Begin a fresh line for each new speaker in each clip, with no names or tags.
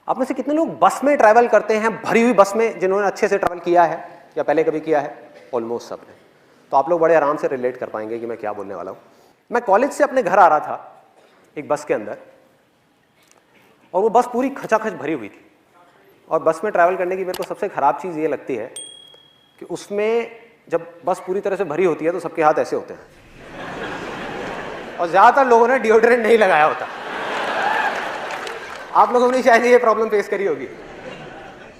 आप में से कितने लोग बस में ट्रैवल करते हैं, भरी हुई बस में, जिन्होंने अच्छे से ट्रैवल किया है या पहले कभी किया है? ऑलमोस्ट सब ने। तो आप लोग बड़े आराम से रिलेट कर पाएंगे कि मैं क्या बोलने वाला हूँ। मैं कॉलेज से अपने घर आ रहा था एक बस के अंदर, और वो बस पूरी खचाखच भरी हुई थी। और बस में ट्रैवल करने की मेरे को सबसे ख़राब चीज़ ये लगती है कि उसमें जब बस पूरी तरह से भरी होती है तो सबके हाथ ऐसे होते हैं, और ज़्यादातर लोगों ने डिओड्रेंट नहीं लगाया होता। आप लोगों ने शायद ये प्रॉब्लम फेस करी होगी।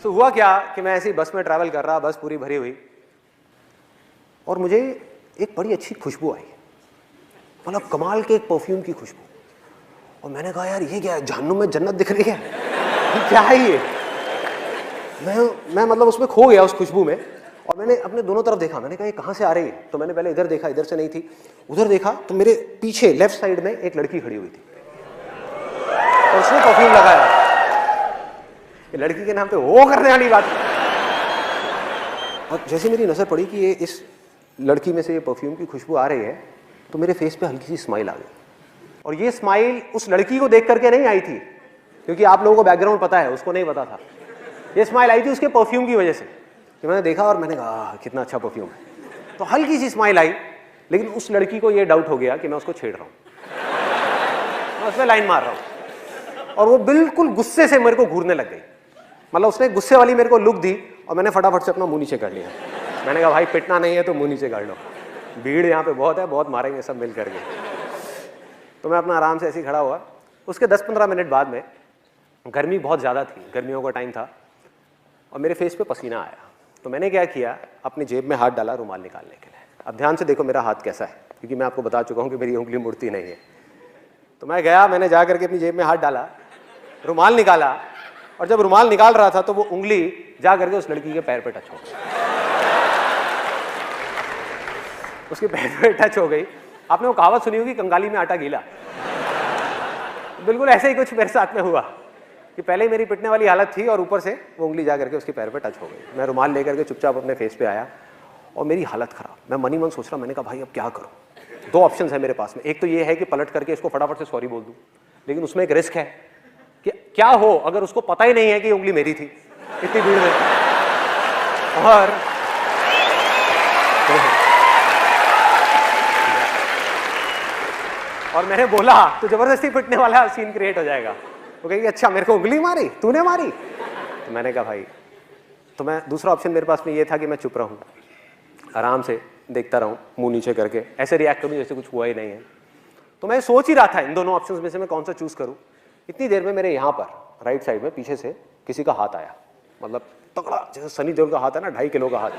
तो हुआ क्या कि मैं ऐसी बस में ट्रैवल कर रहा, बस पूरी भरी हुई, और मुझे एक बड़ी अच्छी खुशबू आई, मतलब कमाल के एक परफ्यूम की खुशबू। और मैंने कहा यार ये क्या है, जहन्नुम में जन्नत दिख रही है, क्या है ये? मैं मतलब उसमें खो गया उस खुशबू में। और मैंने अपने दोनों तरफ देखा, मैंने कहा ये कहाँ से आ रही है? तो मैंने पहले इधर देखा, इधर से नहीं थी। उधर देखा तो मेरे पीछे लेफ्ट साइड में एक लड़की खड़ी हुई थी और उसने परफ्यूम लगाया। ये लड़की के नाम पे वो करने वाली बात। और जैसे मेरी नजर पड़ी कि ये इस लड़की में से ये परफ्यूम की खुशबू आ रही है, तो मेरे फेस पे हल्की सी स्माइल आ गई। और ये स्माइल उस लड़की को देख करके नहीं आई थी, क्योंकि आप लोगों को बैकग्राउंड पता है, उसको नहीं पता था। ये स्माइल आई थी उसके परफ्यूम की वजह से, कि मैंने देखा और मैंने कहा कितना अच्छा परफ्यूम है। तो हल्की सी स्माइल आई, लेकिन उस लड़की को ये डाउट हो गया कि मैं उसको छेड़ रहा हूँ, मैं उस पर लाइन मार रहा हूँ। और वो बिल्कुल गुस्से से मेरे को घूरने लग गई, मतलब उसने गुस्से वाली मेरे को लुक दी, और मैंने फटाफट से अपना मुंह नीचे कर लिया। मैंने कहा भाई पिटना नहीं है तो मुंह नीचे कर लो, भीड़ यहाँ पे बहुत है, बहुत मारेंगे सब मिल करके। तो मैं अपना आराम से ऐसे ही खड़ा हुआ। उसके 10-15 मिनट बाद में, गर्मी बहुत ज़्यादा थी, गर्मियों का टाइम था, और मेरे फेस पे पसीना आया। तो मैंने क्या किया, अपनी जेब में हाथ डाला रुमाल निकालने के लिए। अब ध्यान से देखो मेरा हाथ कैसा है, क्योंकि मैं आपको बता चुका हूँ कि मेरी उंगली मुड़ती नहीं है। तो मैं गया, मैंने जा करके अपनी जेब में हाथ डाला, रुमाल निकाला, और जब रुमाल निकाल रहा था तो वो उंगली जा करके उस लड़की के पैर पे टच हो गई। उसके पैर पे टच हो गई। आपने वो कहावत सुनी होगी, कंगाली में आटा गीला। बिल्कुल ऐसे ही कुछ मेरे साथ में हुआ कि पहले ही मेरी पिटने वाली हालत थी, और ऊपर से वो उंगली जा करके उसके पैर पे टच हो गई। मैं रुमाल लेकर के चुपचाप अपने फेस पे आया, और मेरी हालत खराब। मैं मन ही मन सोच रहा, मैंने कहा भाई अब क्या करूं? दो ऑप्शन है मेरे पास में। एक तो ये है कि पलट करके इसको फटाफट से सॉरी बोल दूं, लेकिन उसमें एक रिस्क है कि क्या हो अगर उसको पता ही नहीं है कि उंगली मेरी थी इतनी भीड़ में। और मैंने बोला तो जबरदस्ती पिटने वाला सीन क्रिएट हो जाएगा। वो कहेगी अच्छा मेरे को उंगली मारी, तूने मारी? तो मैंने कहा भाई, तो मैं दूसरा ऑप्शन मेरे पास में ये था कि मैं चुप रहूं, आराम से देखता रहूं, मुंह नीचे करके ऐसे रिएक्ट करूं जैसे कुछ हुआ ही नहीं है। तो मैं सोच ही रहा था इन दोनों ऑप्शंस में से मैं कौन सा चूज करूं। इतनी देर में मेरे यहाँ पर राइट साइड में पीछे से किसी का हाथ आया, मतलब तगड़ा, जैसे सनी देओल का हाथ है ना, 2.5 किलो का हाथ,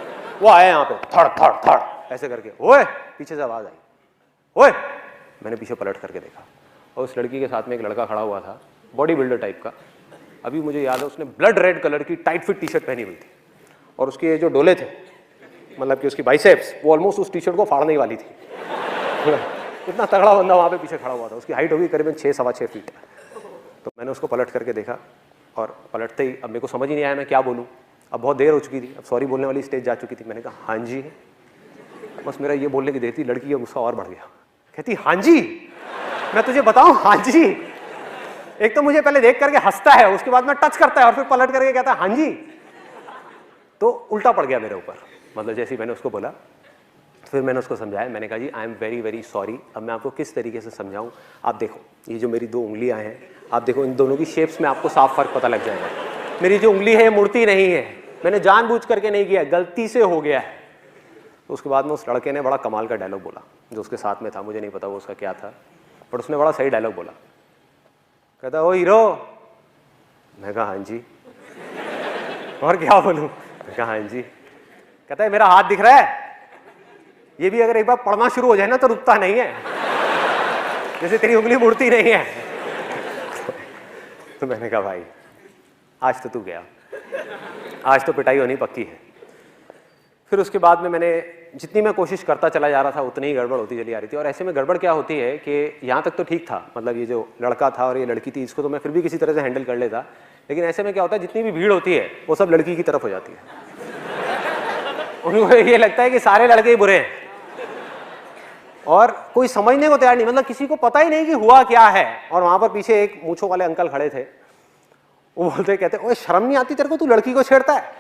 वो आया यहाँ पे, थड़ थड़ थड़ ऐसे करके। ओए, पीछे से आवाज आई, ओए। मैंने पीछे पलट करके देखा, और उस लड़की के साथ में एक लड़का खड़ा हुआ था, बॉडी बिल्डर टाइप का। अभी मुझे याद है उसने ब्लड रेड कलर की टाइट फिट टी शर्ट पहनी हुई थी, और उसके जो डोले थे, मतलब कि उसकी बाइसेप्स, वो ऑलमोस्ट उस टी शर्ट को फाड़ने वाली थी। इतना तगड़ा बंदा वहाँ पे पीछे खड़ा हुआ था। उसकी हाइट होगी करीबन 6-6.25 फीट। तो मैंने उसको पलट करके देखा, और पलटते ही अब मेरे को समझ ही नहीं आया मैं क्या बोलूँ। अब बहुत देर हो चुकी थी, अब सॉरी बोलने वाली स्टेज जा चुकी थी। मैंने कहा हाँ जी। बस मेरा ये बोलने की देर थी, लड़की का गुस्सा और बढ़ गया। कहती हाँ जी, मैं तुझे बताऊं हाँ जी। एक तो मुझे पहले देख करके हंसता है, उसके बाद में टच करता है, और फिर पलट करके कहता है हाँ जी। तो उल्टा पड़ गया मेरे ऊपर, मतलब जैसे ही मैंने उसको बोला। फिर मैंने उसको समझाया, मैंने कहा जी I am very very sorry. अब मैं आपको किस तरीके से समझाऊं, आप देखो ये जो मेरी 2 उंगलियां हैं, आप देखो इन दोनों की शेप्स में आपको साफ फर्क पता लग जाएगा। मेरी जो उंगली है मुड़ती नहीं है, मैंने जानबूझ करके नहीं किया, गलती से हो गया है। तो उसके बाद में उस लड़के ने बड़ा कमाल का डायलॉग बोला, जो उसके साथ में था, मुझे नहीं पता वो उसका क्या था, बट उसने बड़ा सही डायलॉग बोला। कहता ओ हीरो। मैं कहा हाँ जी। और क्या बोलूं? मैं कहा हाँ जी। कहता है मेरा हाथ दिख रहा है, ये भी अगर एक बार पढ़ना शुरू हो जाए ना तो रुकता नहीं है, जैसे तेरी उंगली मुड़ती नहीं है। तो मैंने कहा भाई आज तो तू गया, आज तो पिटाई होनी पक्की है। फिर उसके बाद में मैंने जितनी मैं कोशिश करता चला जा रहा था उतनी ही गड़बड़ होती चली आ रही थी। और ऐसे में गड़बड़ क्या होती है कि यहाँ तक तो ठीक था, मतलब ये जो लड़का था और ये लड़की थी, इसको तो मैं फिर भी किसी तरह से हैंडल कर लेता। लेकिन ऐसे में क्या होता है, जितनी भी भीड़ होती है वो सब लड़की की तरफ हो जाती है। उनको ये लगता है कि सारे लड़के ही बुरे हैं, और कोई समझने को तैयार नहीं, मतलब किसी को पता ही नहीं कि हुआ क्या है। और वहां पर पीछे एक मूंछों वाले अंकल खड़े थे, वो बोलते कहते ओए शर्म नहीं आती तेरे को, तू लड़की को छेड़ता है,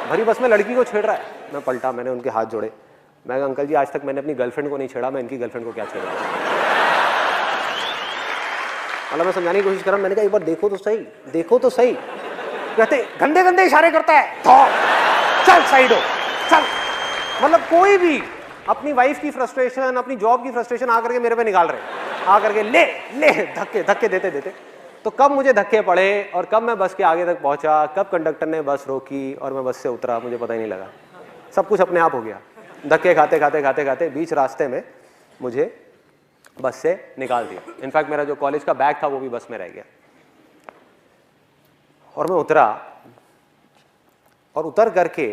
भरी बस में लड़की को छेड़ रहा है। मैं पलटा, मैंने उनके हाथ जोड़े, मैं कहा अंकल जी आज तक मैंने अपनी गर्लफ्रेंड को नहीं छेड़ा, मैं इनकी गर्लफ्रेंड को क्या छेड़ा। मतलब मैं समझाने की कोशिश कर रहा हूं, मैंने कहा एक बार देखो तो सही, देखो तो सही। कहते गंदे गंदे इशारे करता है, चल साइड हो चल। मतलब कोई भी अपनी वाइफ की फ्रस्ट्रेशन, अपनी जॉब की फ्रस्ट्रेशन आकर के मेरे पे निकाल रहे हैं, आकर के ले ले धक्के धक्के देते देते। तो कब मुझे धक्के पड़े और कब मैं बस के आगे तक पहुंचा, कब कंडक्टर ने बस रोकी और मैं बस से उतरा, मुझे पता ही नहीं लगा। सब कुछ अपने आप हो गया। धक्के खाते खाते खाते खाते बीच रास्ते में मुझे बस से निकाल दिया। इनफैक्ट मेरा जो कॉलेज का बैग था वो भी बस में रह गया। और मैं उतरा, और उतर करके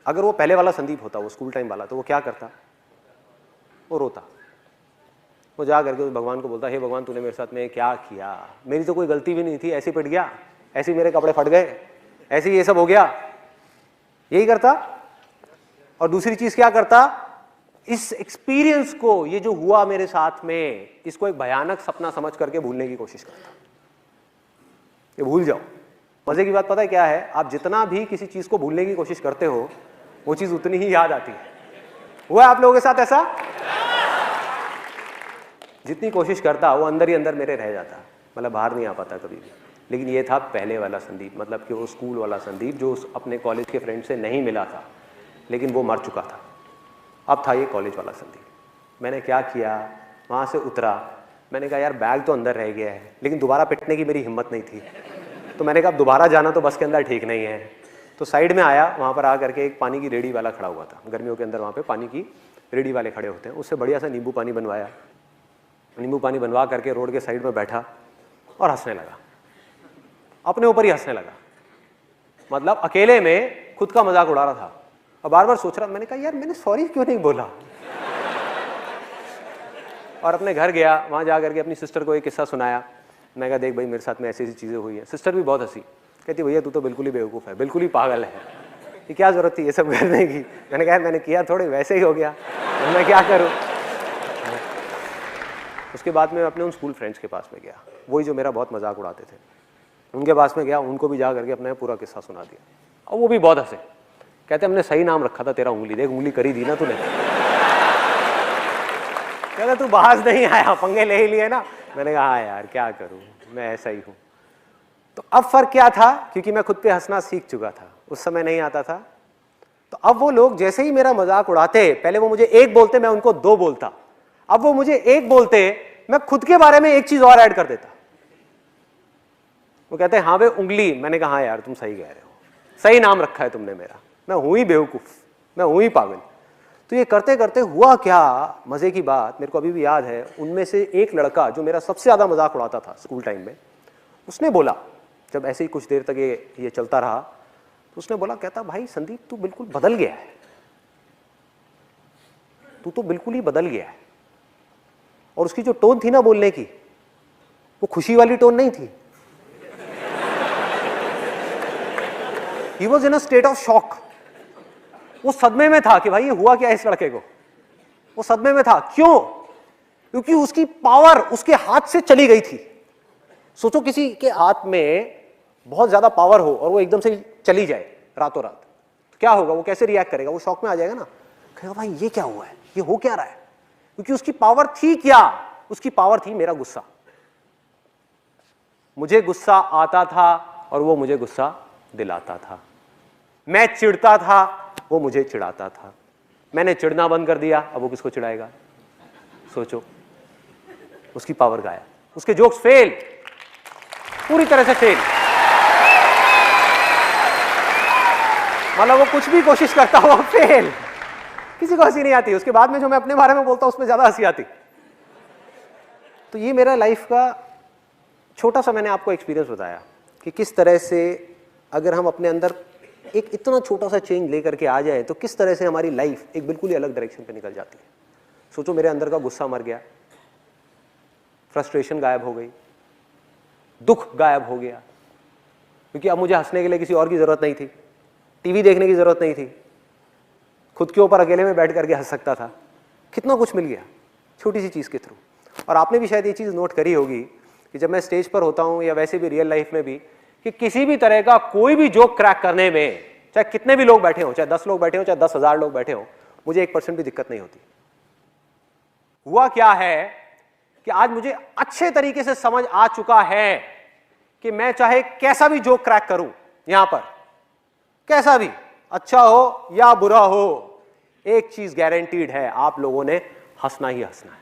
अगर वो पहले वाला संदीप होता, वो स्कूल टाइम वाला, तो वो क्या करता, वो रोता। वो जा करके उस भगवान को बोलता, हे भगवान तूने मेरे साथ में क्या किया, मेरी तो कोई गलती भी नहीं थी, ऐसे पिट गया, ऐसे मेरे कपड़े फट गए, ऐसे ये सब हो गया। यही करता। और दूसरी चीज क्या करता, इस एक्सपीरियंस को, ये जो हुआ मेरे साथ में, इसको एक भयानक सपना समझ करके भूलने की कोशिश करता। ये भूल जाओ। मजे की बात पता है क्या है, आप जितना भी किसी चीज को भूलने की कोशिश करते हो वो चीज उतनी ही याद आती है। हुआ आप लोगों के साथ ऐसा? जितनी कोशिश करता वो अंदर ही अंदर मेरे रह जाता, मतलब बाहर नहीं आ पाता कभी भी। लेकिन ये था पहले वाला संदीप, मतलब कि वो स्कूल वाला संदीप जो अपने कॉलेज के फ्रेंड से नहीं मिला था, लेकिन वो मर चुका था। अब था ये कॉलेज वाला संदीप। मैंने क्या किया, वहाँ से उतरा, मैंने कहा यार बैग तो अंदर रह गया है, लेकिन दोबारा पिटने की मेरी हिम्मत नहीं थी। तो मैंने कहा दोबारा जाना तो बस के अंदर ठीक नहीं है। तो साइड में आया, वहाँ पर आ करके एक पानी की रेडी वाला खड़ा हुआ था। गर्मियों के अंदर वहाँ पे पानी की रेडी वाले खड़े होते हैं। उससे बढ़िया सा नींबू पानी बनवाया। नींबू पानी बनवा करके रोड के साइड में बैठा और हंसने लगा, अपने ऊपर ही हंसने लगा। मतलब अकेले में खुद का मजाक उड़ा रहा था और बार बार सोच रहा। मैंने कहा यार मैंने सॉरी क्यों नहीं बोला। और अपने घर गया, वहाँ जा करके अपनी सिस्टर को एक किस्सा सुनाया। मैं कहा देख भाई मेरे साथ में ऐसी ऐसी चीज़ें हुई है। सिस्टर भी बहुत हंसी, कहती भैया तू तो बिल्कुल ही बेवकूफ़ है, बिल्कुल ही पागल है, ये क्या ज़रूरत थी ये सब करने की। मैंने कहा मैंने किया थोड़े, वैसे ही हो गया, मैं क्या करूँ। उसके बाद मैं अपने उन स्कूल फ्रेंड्स के पास में गया, वही जो मेरा बहुत मजाक उड़ाते थे, उनके पास में गया, उनको भी जा करके अपना पूरा किस्सा सुना दिया। और वो भी बहुत हंसे, कहते हमने सही नाम रखा था तेरा, उंगली देख उंगली करी दी ना तूने। कहते तू बाहर नहीं आया, पंगे ले ही लिए ना। मैंने कहा हाँ यार क्या करूँ, मैं ऐसा ही हूँ। तो अब फर्क क्या था, क्योंकि मैं खुद पे हंसना सीख चुका था, उस समय नहीं आता था। तो अब वो लोग जैसे ही मेरा मजाक उड़ाते, पहले वो मुझे एक बोलते मैं उनको दो बोलता, अब वो मुझे एक बोलते मैं खुद के बारे में एक चीज और ऐड कर देता। वो कहते हैं हाँ भाई उंगली। मैंने कहा हाँ यार तुम सही कह रहे हो, सही नाम रखा है तुमने मेरा, मैं हूं ही बेवकूफ, मैं हूं ही पागल। तो ये करते करते हुआ क्या, मजे की बात मेरे को अभी भी याद है, उनमें से एक लड़का जो मेरा सबसे ज्यादा मजाक उड़ाता था स्कूल टाइम में, उसने बोला, जब ऐसे ही कुछ देर तक ये चलता रहा, तो उसने बोला, कहता भाई संदीप तू बिल्कुल बदल गया है, तू तो बिल्कुल ही बदल गया है। और उसकी जो टोन थी ना बोलने की, वो खुशी वाली टोन नहीं थी। He was in a state of shock। वो सदमे में था कि भाई ये हुआ क्या इस लड़के को, वो सदमे में था। क्यों? क्योंकि उसकी पावर उसके हाथ से चली गई थी। सोचो किसी के हाथ में बहुत ज्यादा पावर हो और वो एकदम से चली जाए रातों रात, तो क्या होगा, वो कैसे रिएक्ट करेगा, वो शॉक में आ जाएगा ना, कहेगा भाई ये क्या हुआ है, ये हो क्या रहा है। क्योंकि उसकी पावर थी क्या, उसकी पावर थी मेरा गुस्सा। मुझे गुस्सा आता था और वो मुझे गुस्सा दिलाता था। मैं चिढ़ता था, वो मुझे चिढ़ाता था। मैंने चिढ़ना बंद कर दिया, अब वो किसको चिढ़ाएगा। सोचो, उसकी पावर गायब, उसके जोक्स फेल, पूरी तरह से फेल। मतलब वो कुछ भी कोशिश करता हो फेल, किसी को हंसी नहीं आती। उसके बाद में जो मैं अपने बारे में बोलता हूं उसमें ज्यादा हंसी आती। तो ये मेरा लाइफ का छोटा सा मैंने आपको एक्सपीरियंस बताया कि किस तरह से अगर हम अपने अंदर एक इतना छोटा सा चेंज लेकर के आ जाए तो किस तरह से हमारी लाइफ एक बिल्कुल ही अलग डायरेक्शन पे निकल जाती है। सोचो मेरे अंदर का गुस्सा मर गया, फ्रस्ट्रेशन गायब हो गई, दुख गायब हो गया, क्योंकि अब मुझे हंसने के लिए किसी और की जरूरत नहीं थी, टीवी देखने की जरूरत नहीं थी, खुद के ऊपर अकेले में बैठ करके हंस सकता था। कितना कुछ मिल गया छोटी सी चीज के थ्रू। और आपने भी शायद ये चीज नोट करी होगी कि जब मैं स्टेज पर होता हूं या वैसे भी रियल लाइफ में भी, कि किसी भी तरह का कोई भी जोक क्रैक करने में, चाहे कितने भी लोग बैठे हो, चाहे 10 लोग बैठे हो, चाहे 10,000 लोग बैठे हो, मुझे 1% भी दिक्कत नहीं होती। हुआ क्या है कि आज मुझे अच्छे तरीके से समझ आ चुका है कि मैं चाहे कैसा भी जोक क्रैक करूं यहां पर, कैसा भी, अच्छा हो या बुरा हो, एक चीज गारंटीड है, आप लोगों ने हंसना ही हंसना है।